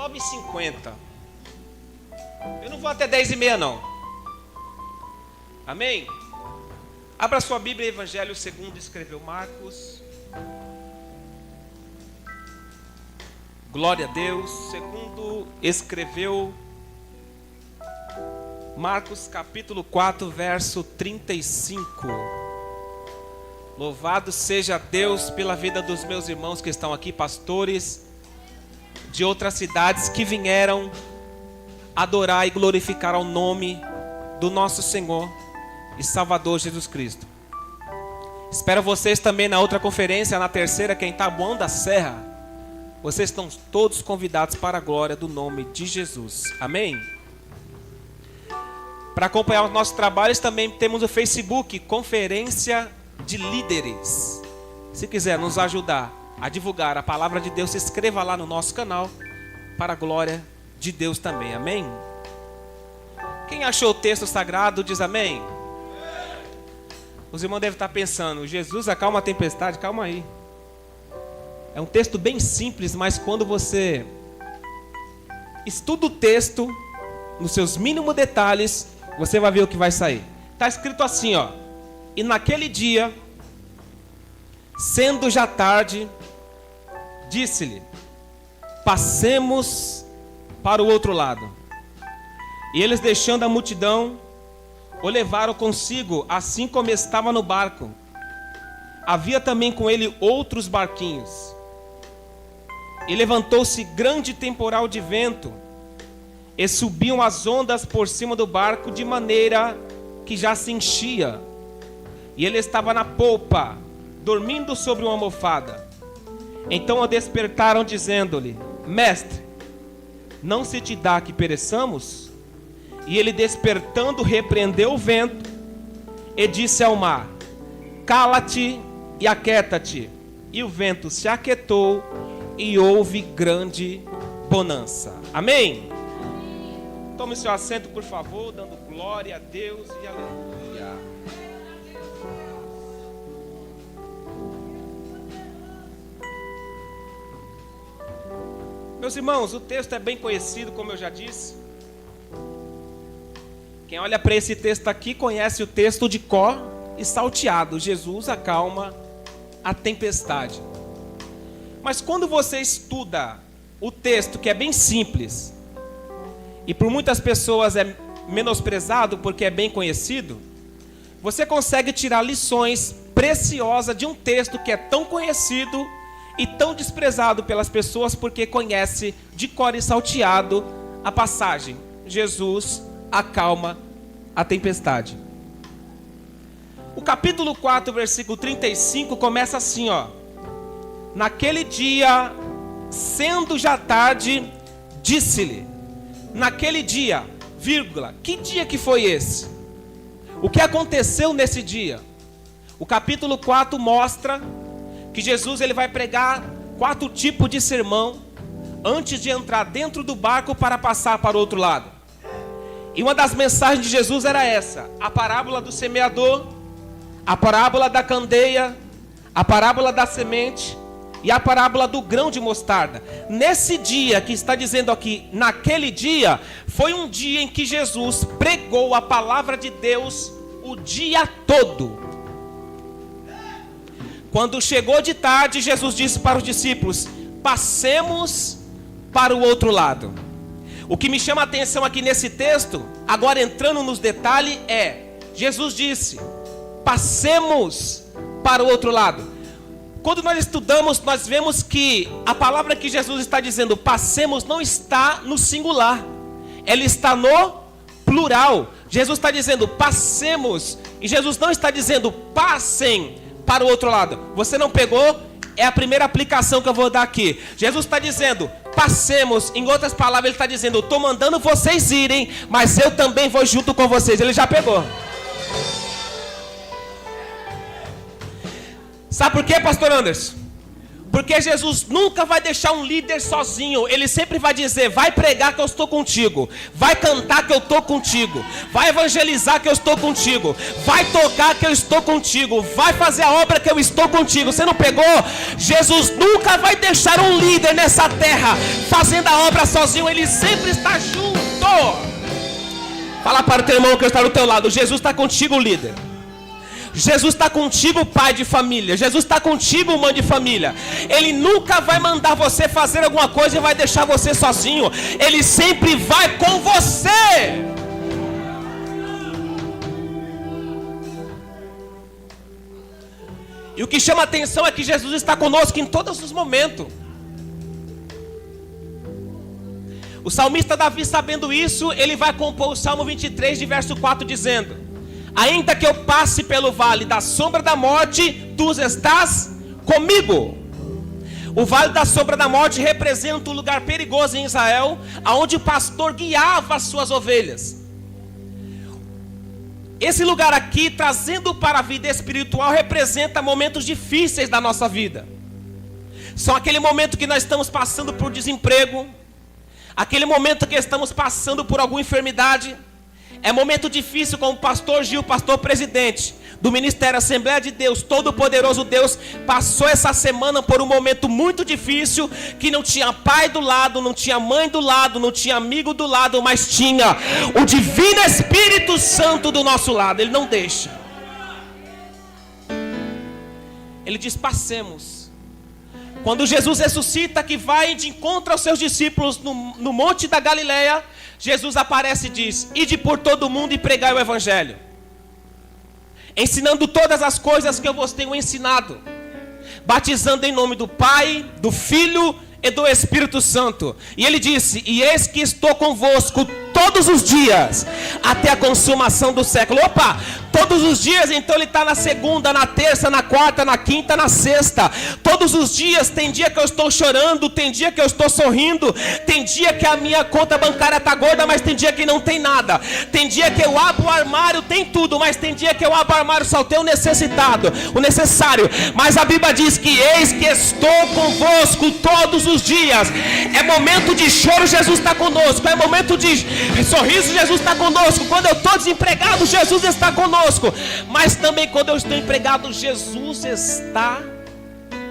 9h50. Eu não vou até 10h30 não. Amém? Abra sua Bíblia, Evangelho segundo escreveu Marcos. Glória a Deus. Segundo escreveu Marcos capítulo 4, verso 35. Louvado seja Deus pela vida dos meus irmãos que estão aqui, pastores de outras cidades que vieram adorar e glorificar ao nome do nosso Senhor e Salvador Jesus Cristo. Espero vocês também na outra conferência, na terceira, que é em Taboão da Serra. Vocês estão todos convidados para a glória do nome de Jesus. Amém? Para acompanhar os nossos trabalhos também temos o Facebook, Conferência de Líderes. Se quiser nos ajudar a divulgar a palavra de Deus, se inscreva lá no nosso canal, para a glória de Deus também. Amém? Quem achou o texto sagrado diz amém. Os irmãos devem estar pensando: Jesus acalma a tempestade. Calma aí. É um texto bem simples, mas quando você estuda o texto nos seus mínimos detalhes, você vai ver o que vai sair. Está escrito assim, ó: e naquele dia, sendo já tarde, disse-lhe: passemos para o outro lado. E eles, deixando a multidão, o levaram consigo, assim como estava no barco. Havia também com ele outros barquinhos. E levantou-se grande temporal de vento, e subiam as ondas por cima do barco, de maneira que já se enchia. E ele estava na polpa, dormindo sobre uma almofada. Então o despertaram, dizendo-lhe: mestre, não se te dá que pereçamos? E ele, despertando, repreendeu o vento e disse ao mar: cala-te e aquieta-te. E o vento se aquietou e houve grande bonança. Amém? Tome seu assento, por favor, dando glória a Deus e aleluia. Meus irmãos, o texto é bem conhecido, como eu já disse. Quem olha para esse texto aqui conhece o texto de cor e salteado. Jesus acalma a tempestade. Mas quando você estuda o texto, que é bem simples, e por muitas pessoas é menosprezado porque é bem conhecido, você consegue tirar lições preciosas de um texto que é tão conhecido e tão desprezado pelas pessoas porque conhece de cor e salteado a passagem: Jesus acalma a tempestade. O capítulo 4, versículo 35 começa assim, ó: naquele dia, sendo já tarde, disse-lhe. Naquele dia, vírgula, que dia que foi esse? O que aconteceu nesse dia? O capítulo 4 mostra que Jesus ele vai pregar 4 tipos de sermão antes de entrar dentro do barco para passar para o outro lado. E uma das mensagens de Jesus era essa: a parábola do semeador, a parábola da candeia, a parábola da semente e a parábola do grão de mostarda. Nesse dia que está dizendo aqui, naquele dia, foi um dia em que Jesus pregou a palavra de Deus o dia todo. Quando chegou de tarde, Jesus disse para os discípulos: passemos para o outro lado. O que me chama a atenção aqui nesse texto, agora entrando nos detalhes, é: Jesus disse: passemos para o outro lado. Quando nós estudamos, nós vemos que a palavra que Jesus está dizendo, passemos, não está no singular, ela está no plural. Jesus está dizendo passemos, e Jesus não está dizendo passem para o outro lado. Você não pegou? É a primeira aplicação que eu vou dar aqui. Jesus está dizendo passemos, em outras palavras ele está dizendo: estou mandando vocês irem, mas eu também vou junto com vocês. Ele já pegou. Sabe por quê, pastor Anderson? Porque Jesus nunca vai deixar um líder sozinho. Ele sempre vai dizer: vai pregar que eu estou contigo, vai cantar que eu estou contigo, vai evangelizar que eu estou contigo, vai tocar que eu estou contigo, vai fazer a obra que eu estou contigo. Você não pegou? Jesus nunca vai deixar um líder nessa terra fazendo a obra sozinho. Ele sempre está junto. Fala para o teu irmão que está do teu lado: Jesus está contigo, líder. Jesus está contigo, pai de família. Jesus está contigo, mãe de família. Ele nunca vai mandar você fazer alguma coisa e vai deixar você sozinho. Ele sempre vai com você. E o que chama a atenção é que Jesus está conosco em todos os momentos. O salmista Davi, sabendo isso, ele vai compor o Salmo 23, de verso 4, dizendo: ainda que eu passe pelo vale da sombra da morte, tu estás comigo. O vale da sombra da morte representa um lugar perigoso em Israel, onde o pastor guiava as suas ovelhas. Esse lugar aqui, trazendo para a vida espiritual, representa momentos difíceis da nossa vida. São aquele momento que nós estamos passando por desemprego, aquele momento que estamos passando por alguma enfermidade. É momento difícil, como o pastor Gil, pastor presidente do Ministério Assembleia de Deus, Todo-Poderoso Deus, passou essa semana por um momento muito difícil, que não tinha pai do lado, não tinha mãe do lado, não tinha amigo do lado, mas tinha o Divino Espírito Santo do nosso lado. Ele não deixa. Ele diz: passemos. Quando Jesus ressuscita, que vai de encontro aos seus discípulos no monte da Galileia, Jesus aparece e diz: ide por todo o mundo e pregai o evangelho, ensinando todas as coisas que eu vos tenho ensinado, batizando em nome do Pai, do Filho e do Espírito Santo. E ele disse: e eis que estou convosco todos os dias, até a consumação do século. Opa! Todos os dias, então ele está na segunda, na terça, na quarta, na quinta, na sexta. Todos os dias. Tem dia que eu estou chorando, tem dia que eu estou sorrindo, tem dia que a minha conta bancária está gorda, mas tem dia que não tem nada. Tem dia que eu abro o armário, tem tudo, mas tem dia que eu abro o armário, só tem o necessitado, o necessário. Mas a Bíblia diz que eis que estou convosco todos os dias. É momento de choro, Jesus está conosco. É momento de sorriso, Jesus está conosco. Quando eu estou desempregado, Jesus está conosco. Mas também quando eu estou empregado, Jesus está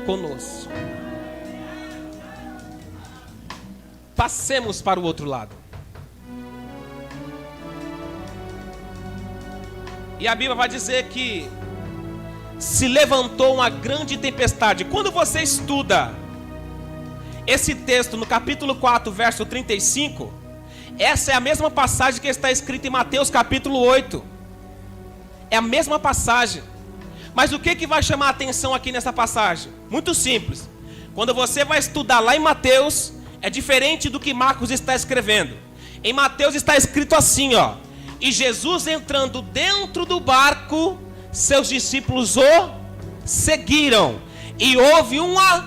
conosco. Passemos para o outro lado. E a Bíblia vai dizer que se levantou uma grande tempestade. Quando você estuda esse texto no capítulo 4, verso 35, essa é a mesma passagem que está escrita em Mateus capítulo 8. É a mesma passagem. Mas o que vai chamar a atenção aqui nessa passagem? Muito simples. Quando você vai estudar lá em Mateus, é diferente do que Marcos está escrevendo. Em Mateus está escrito assim, ó: e Jesus entrando dentro do barco, seus discípulos o seguiram, e houve uma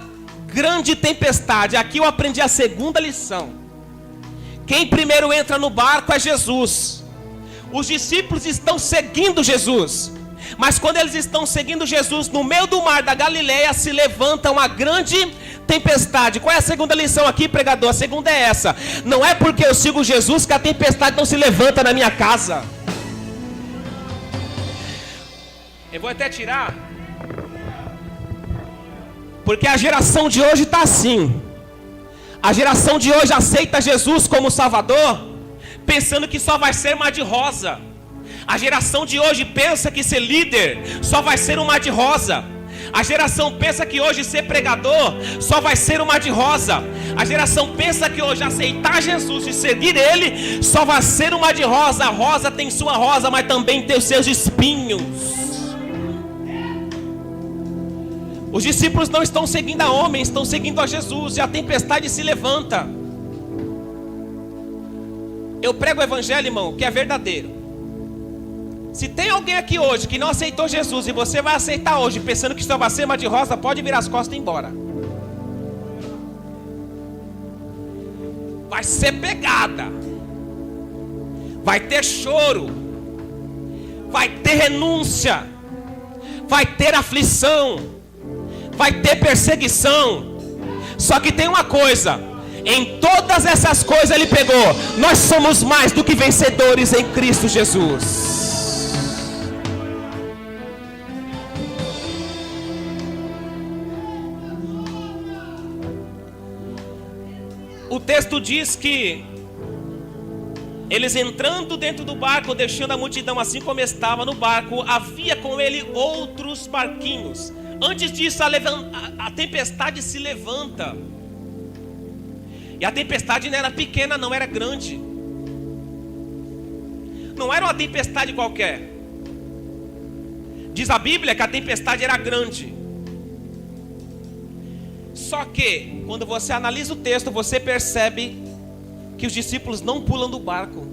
grande tempestade. Aqui eu aprendi a segunda lição. Quem primeiro entra no barco é Jesus. Os discípulos estão seguindo Jesus, mas quando eles estão seguindo Jesus, no meio do mar da Galileia se levanta uma grande tempestade. Qual é a segunda lição aqui, pregador? A segunda é essa: não é porque eu sigo Jesus que a tempestade não se levanta na minha casa. Eu vou até tirar, porque a geração de hoje está assim. A geração de hoje aceita Jesus como Salvador, pensando que só vai ser mar de rosa. A geração de hoje pensa que ser líder só vai ser um mar de rosa. A geração pensa que hoje ser pregador só vai ser um mar de rosa. A geração pensa que hoje aceitar Jesus e seguir Ele só vai ser um mar de rosa. A rosa tem sua rosa, mas também tem os seus espinhos. Os discípulos não estão seguindo a homens, estão seguindo a Jesus, e a tempestade se levanta. Eu prego o evangelho, irmão, que é verdadeiro. Se tem alguém aqui hoje que não aceitou Jesus, e você vai aceitar hoje pensando que só vai ser mar de rosa, pode virar as costas e ir embora. Vai ser pegada, vai ter choro, vai ter renúncia, vai ter aflição, vai ter perseguição, Só que tem uma coisa: em todas essas coisas ele pegou. Nós somos mais do que vencedores em Cristo Jesus. O texto diz que eles entrando dentro do barco, deixando a multidão assim como estava no barco, havia com ele outros barquinhos. Antes disso, a tempestade se levanta. E a tempestade não era pequena, não era grande. Não era uma tempestade qualquer. Diz a Bíblia que a tempestade era grande. Só que, quando você analisa o texto, você percebe que os discípulos não pulam do barco.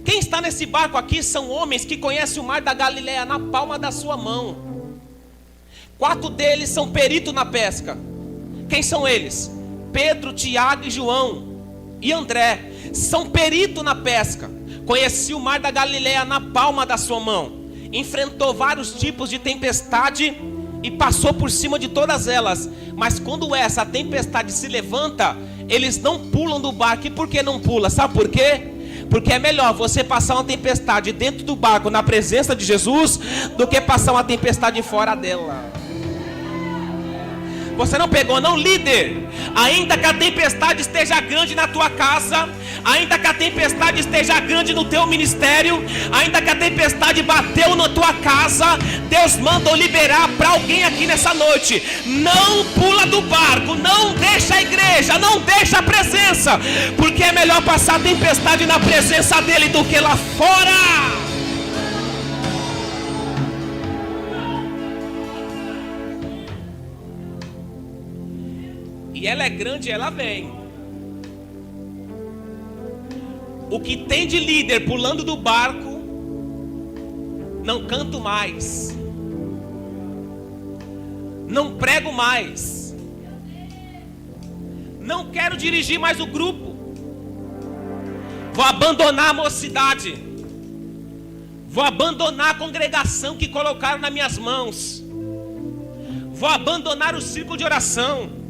Quem está nesse barco aqui são homens que conhecem o mar da Galileia na palma da sua mão. 4 deles são peritos na pesca. Quem são eles? Pedro, Tiago e João e André. São peritos na pesca. Conheciam o mar da Galileia na palma da sua mão. Enfrentou vários tipos de tempestade e passou por cima de todas elas. Mas quando essa tempestade se levanta, eles não pulam do barco. E por que não pula? Sabe por quê? Porque é melhor você passar uma tempestade dentro do barco, na presença de Jesus, do que passar uma tempestade fora dela. Você não pegou, não, líder? Ainda que a tempestade esteja grande na tua casa, ainda que a tempestade esteja grande no teu ministério, ainda que a tempestade bateu na tua casa, Deus manda liberar para alguém aqui nessa noite: não pula do barco, não deixa a igreja, não deixa a presença, porque é melhor passar a tempestade na presença dele do que lá fora. E ela é grande, ela vem. O que tem de líder pulando do barco, não canto mais, não prego mais, não quero dirigir mais o grupo, vou abandonar a mocidade, vou abandonar a congregação que colocaram nas minhas mãos, vou abandonar o círculo de oração,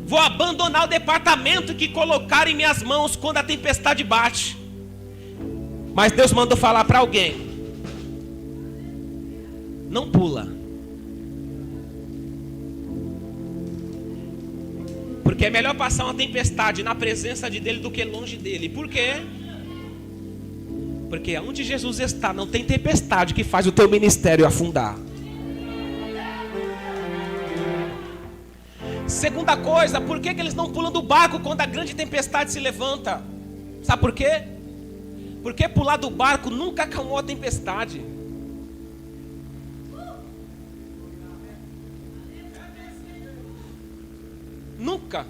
vou abandonar o departamento que colocaram em minhas mãos quando a tempestade bate. Mas Deus mandou falar para alguém: não pula. Porque é melhor passar uma tempestade na presença dele do que longe dele. Por quê? Porque onde Jesus está, não tem tempestade que faz o teu ministério afundar. Segunda coisa, por que eles não pulam do barco quando a grande tempestade se levanta? Sabe por quê? Porque pular do barco nunca acalmou a tempestade. Nunca.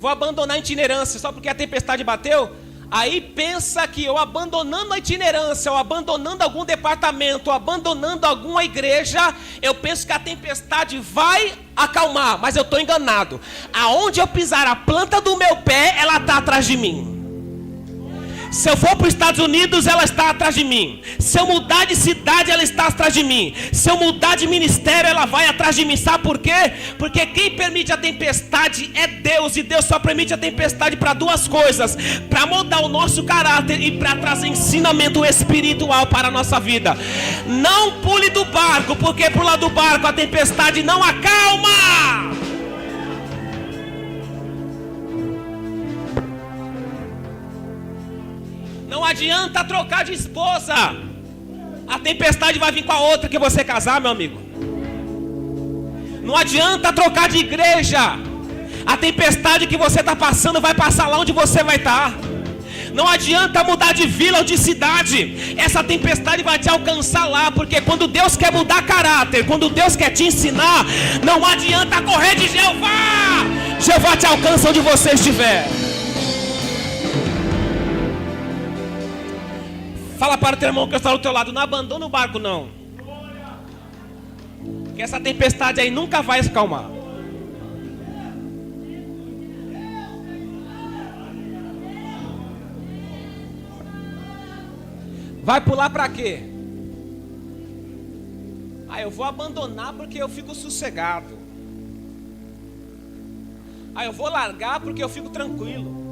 Vou abandonar a itinerância só porque a tempestade bateu? Aí pensa que eu abandonando a itinerância, ou abandonando algum departamento, ou abandonando alguma igreja, eu penso que a tempestade vai acalmar, mas eu estou enganado. Aonde eu pisar a planta do meu pé, ela está atrás de mim. Se eu for para os Estados Unidos, ela está atrás de mim. Se eu mudar de cidade, ela está atrás de mim. Se eu mudar de ministério, ela vai atrás de mim. Sabe por quê? Porque quem permite a tempestade é Deus. E Deus só permite a tempestade para 2 coisas: para mudar o nosso caráter e para trazer ensinamento espiritual para a nossa vida. Não pule do barco, porque pular do barco a tempestade não acalma. Não adianta trocar de esposa. A tempestade vai vir com a outra que você casar, meu amigo. Não adianta trocar de igreja. A tempestade que você está passando vai passar lá onde você vai estar. Não adianta mudar de vila ou de cidade. Essa tempestade vai te alcançar lá. Porque quando Deus quer mudar caráter, quando Deus quer te ensinar, não adianta correr de Jeová. Jeová te alcança onde você estiver. Fala para o teu irmão que está do teu lado: não abandona o barco não. Que essa tempestade aí nunca vai se acalmar. Vai pular para quê? Eu vou abandonar porque eu fico sossegado. Ah, eu vou largar porque eu fico tranquilo.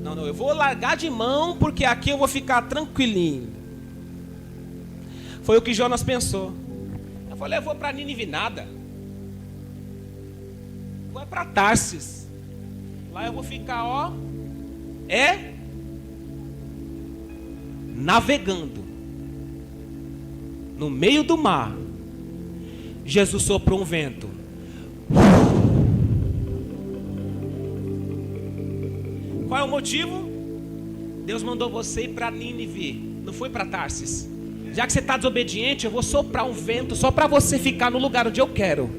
Não, eu vou largar de mão porque aqui eu vou ficar tranquilinho. Foi o que Jonas pensou. Eu falei, eu vou para Nínive nada. Vou para Tarsis. Lá eu vou ficar, navegando no meio do mar. Jesus soprou um vento. Qual é o motivo? Deus mandou você ir para Nínive, não foi para Tarsis. Já que você está desobediente, eu vou soprar um vento só para você ficar no lugar onde eu quero.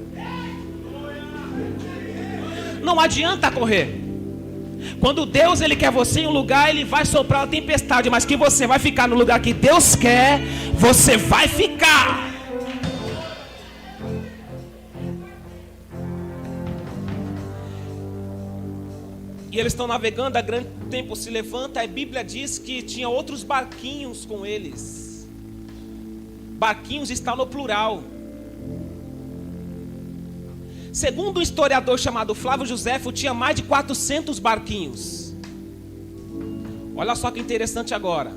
Não adianta correr. Quando Deus ele quer você em um lugar, ele vai soprar a tempestade, mas que você vai ficar no lugar que Deus quer, você vai ficar. E eles estão navegando, a grande tempo se levanta, a Bíblia diz que tinha outros barquinhos com eles. Barquinhos está no plural. Segundo um historiador chamado Flávio Joséfo, tinha mais de 400 barquinhos. Olha só que interessante agora.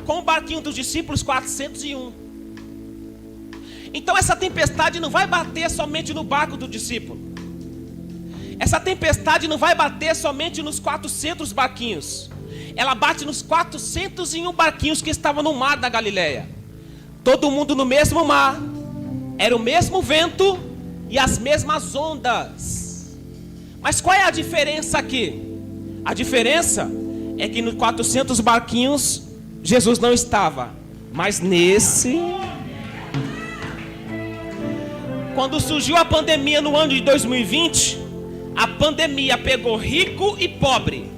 Com o barquinho dos discípulos, 401. Então essa tempestade não vai bater somente no barco do discípulo. Essa tempestade não vai bater somente nos 400 barquinhos. Ela bate nos 401 barquinhos que estavam no mar da Galileia. Todo mundo no mesmo mar. Era o mesmo vento e as mesmas ondas. Mas qual é a diferença aqui? A diferença é que nos 400 barquinhos Jesus não estava. Mas nesse... Quando surgiu a pandemia no ano de 2020... A pandemia pegou rico e pobre.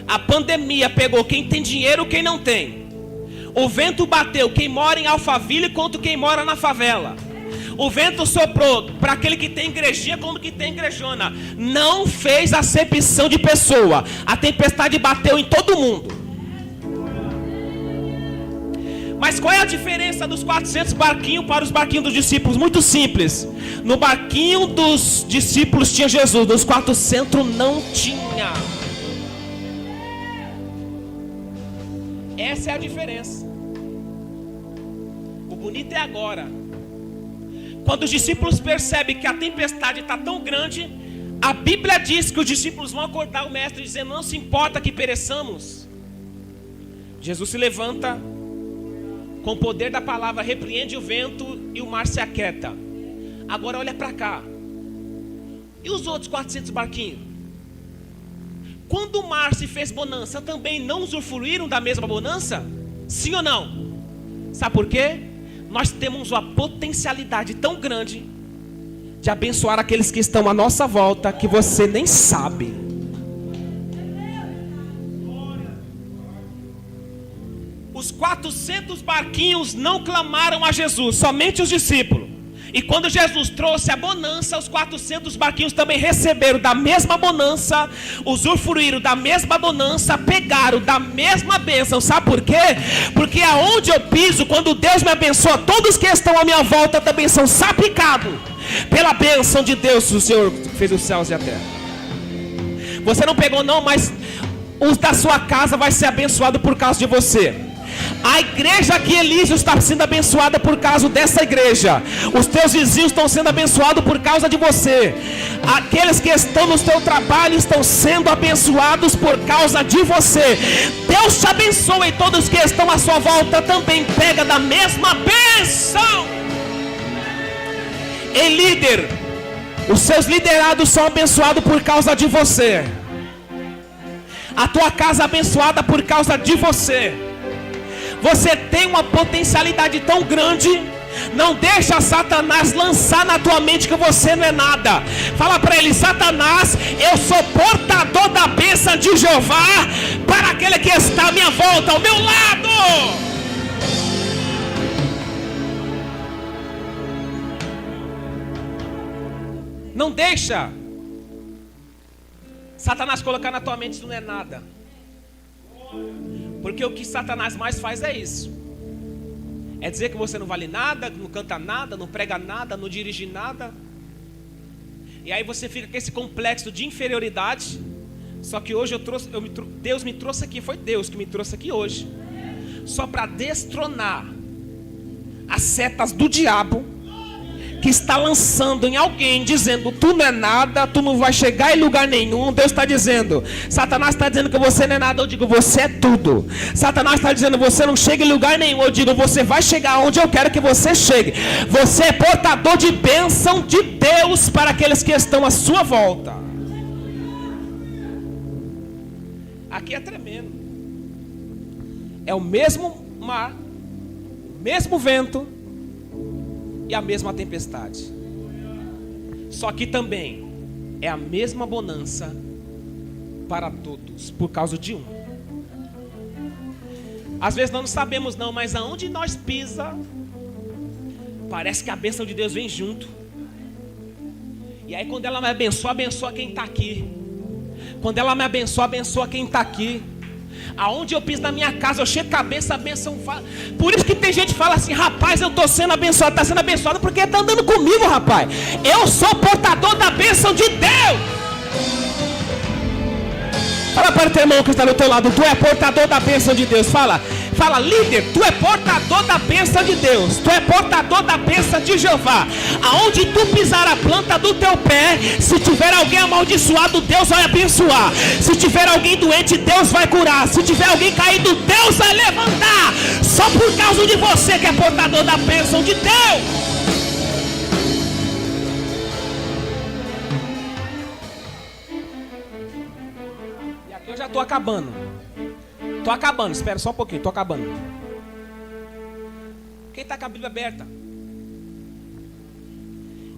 A pandemia pegou quem tem dinheiro e quem não tem. O vento bateu quem mora em Alphaville contra quem mora na favela. O vento soprou para aquele que tem igrejinha como que tem igrejona. Não fez acepção de pessoa. A tempestade bateu em todo mundo. Mas qual é a diferença dos 400 barquinhos para os barquinhos dos discípulos? Muito simples. No barquinho dos discípulos tinha Jesus, nos 400 não tinha. Essa é a diferença. O bonito é agora. Quando os discípulos percebem que a tempestade está tão grande, a Bíblia diz que os discípulos vão acordar o mestre dizendo, não se importa que pereçamos. Jesus se levanta, com o poder da palavra, repreende o vento e o mar se aquieta. Agora olha para cá. E os outros 400 barquinhos? Quando o mar se fez bonança, também não usufruíram da mesma bonança? Sim ou não? Sabe por quê? Nós temos uma potencialidade tão grande de abençoar aqueles que estão à nossa volta, que você nem sabe. Os 400 barquinhos não clamaram a Jesus, somente os discípulos. E quando Jesus trouxe a bonança, os 400 barquinhos também receberam da mesma bonança, usufruíram da mesma bonança, pegaram da mesma bênção. Sabe por quê? Porque aonde eu piso, quando Deus me abençoa, todos que estão à minha volta também são salpicados pela bênção de Deus, o Senhor que fez os céus e a terra. Você não pegou não, mas os da sua casa vai ser abençoado por causa de você. A igreja que Elísio está sendo abençoada por causa dessa igreja. Os teus vizinhos estão sendo abençoados por causa de você. Aqueles que estão no seu trabalho estão sendo abençoados por causa de você. Deus te abençoe, e todos que estão à sua volta também pega da mesma bênção. Ei, líder, os seus liderados são abençoados por causa de você. A tua casa é abençoada por causa de você. Você tem uma potencialidade tão grande. Não deixa Satanás lançar na tua mente que você não é nada. Fala para ele: Satanás, eu sou portador da bênção de Jeová para aquele que está à minha volta, ao meu lado. Não deixa Satanás colocar na tua mente que tu não é nada. Porque o que Satanás mais faz é isso. É dizer que você não vale nada, não canta nada, não prega nada, não dirige nada. E aí você fica com esse complexo de inferioridade. Só que hoje Deus me trouxe aqui, foi Deus que me trouxe aqui hoje, só para destronar as setas do diabo que está lançando em alguém, dizendo: tu não é nada, tu não vai chegar em lugar nenhum. Deus está dizendo, Satanás está dizendo que você não é nada, eu digo: você é tudo. Satanás está dizendo: você não chega em lugar nenhum, eu digo: você vai chegar onde eu quero que você chegue. Você é portador de bênção de Deus para aqueles que estão à sua volta. Aqui é tremendo. É o mesmo mar, o mesmo vento e a mesma tempestade. Só que também é a mesma bonança para todos, por causa de um. Às vezes nós não sabemos não, mas aonde nós pisa, parece que a bênção de Deus vem junto. E aí quando ela me abençoa, abençoa quem está aqui. Quando ela me abençoa, abençoa quem está aqui. Aonde eu piso na minha casa, eu chego com a bênção, a bênção fala. Por isso que tem gente que fala assim: rapaz, eu estou sendo abençoado. Está sendo abençoado porque está andando comigo, rapaz. Eu sou portador da bênção de Deus. Fala para o teu irmão que está do teu lado: tu é portador da bênção de Deus. Fala, líder, tu é portador da bênção de Deus. Tu é portador da bênção de Jeová. Aonde tu pisar a planta do teu pé, se tiver alguém amaldiçoado, Deus vai abençoar. Se tiver alguém doente, Deus vai curar. Se tiver alguém caído, Deus vai levantar. Só por causa de você que é portador da bênção de Deus. E aqui eu já estou acabando. Estou acabando, espera só um pouquinho, estou acabando. Quem está com a Bíblia aberta?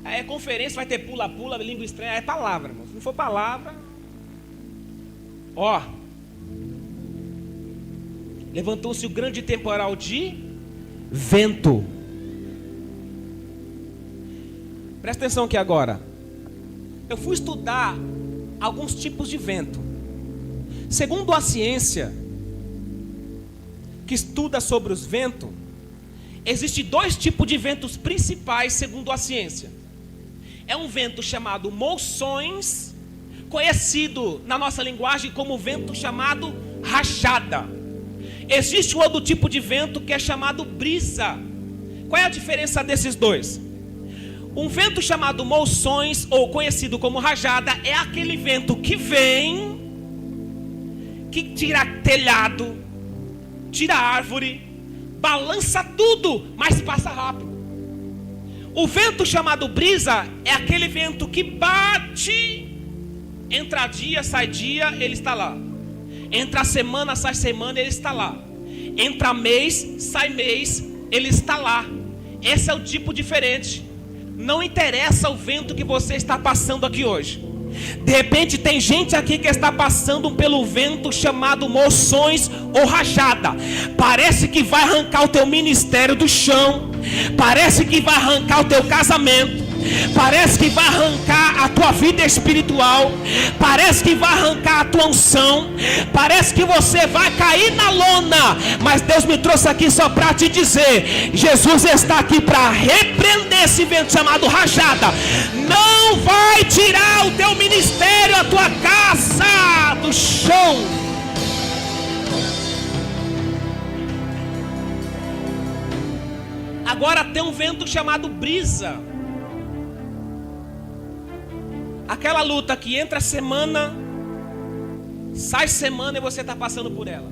É conferência, vai ter pula-pula, língua estranha, é palavra, irmão. Se não for palavra, ó. Levantou-se o grande temporal de vento. Presta atenção aqui agora. Eu fui estudar alguns tipos de vento. Segundo a ciência que estuda sobre os ventos, existem dois tipos de ventos principais segundo a ciência. É um vento chamado monções, conhecido na nossa linguagem como vento chamado rajada. Existe um outro tipo de vento que é chamado brisa. Qual é a diferença desses dois? Um vento chamado monções, ou conhecido como rajada, é aquele vento que vem, que tira telhado, tira árvore, balança tudo, mas passa rápido. O vento chamado brisa é aquele vento que bate, entra dia, sai dia, ele está lá. Entra semana, sai semana, ele está lá. Entra mês, sai mês, ele está lá. Esse é o tipo diferente. Não interessa o vento que você está passando aqui hoje. De repente tem gente aqui que está passando pelo vento chamado moções ou rajada. Parece que vai arrancar o teu ministério do chão. Parece que vai arrancar o teu casamento. Parece que vai arrancar a tua vida espiritual. Parece que vai arrancar a tua unção. Parece que você vai cair na lona. Mas Deus me trouxe aqui só para te dizer: Jesus está aqui para repreender esse vento chamado rajada. Não vai tirar o teu ministério, a tua casa do chão. Agora tem um vento chamado brisa. Aquela luta que entra semana, sai semana e você está passando por ela.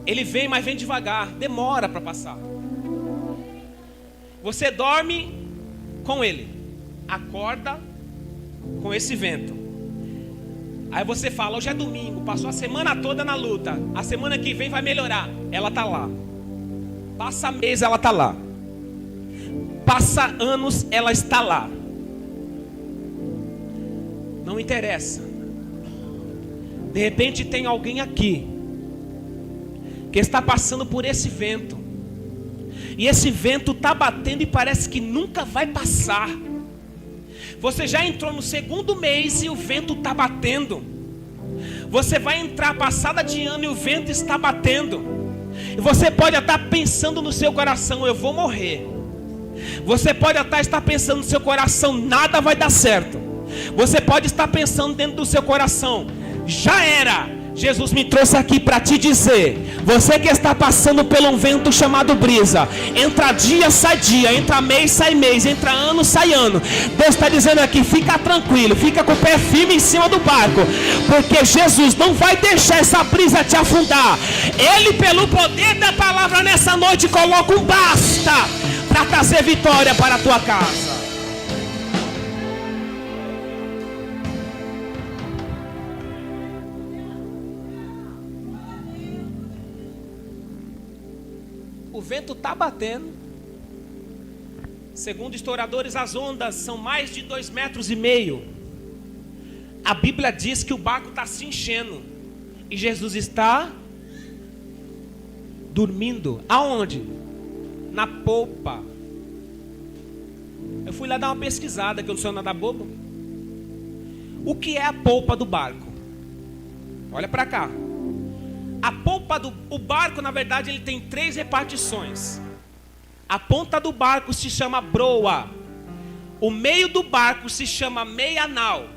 Ele vem, mas vem devagar, demora para passar. Você dorme com ele, acorda com esse vento. Aí você fala: hoje é domingo, passou a semana toda na luta, a semana que vem vai melhorar. Ela está lá. Passa mês, ela está lá. Passa anos, ela está lá. Não interessa. De repente tem alguém aqui que está passando por esse vento. E esse vento está batendo e parece que nunca vai passar. Você já entrou no segundo mês e o vento está batendo. Você vai entrar passada de ano e o vento está batendo. E você pode estar pensando no seu coração: eu vou morrer. Você pode até estar pensando no seu coração, nada vai dar certo. Você pode estar pensando dentro do seu coração, já era. Jesus me trouxe aqui para te dizer, você que está passando por um vento chamado brisa, entra dia, sai dia, entra mês, sai mês, entra ano, sai ano. Deus está dizendo aqui, fica tranquilo, fica com o pé firme em cima do barco, porque Jesus não vai deixar essa brisa te afundar. Ele, pelo poder da palavra nessa noite, coloca um basta para trazer vitória para a tua casa. O vento está batendo. Segundo historiadores, as ondas são mais de 2,5 metros. A Bíblia diz que o barco está se enchendo. E Jesus está dormindo. Aonde? Na polpa. Eu fui lá dar uma pesquisada, que eu não sou nada bobo. O que é a polpa do barco? Olha para cá. A polpa o barco, na verdade, ele tem 3 repartições. A ponta do barco se chama broa. O meio do barco se chama meia nau.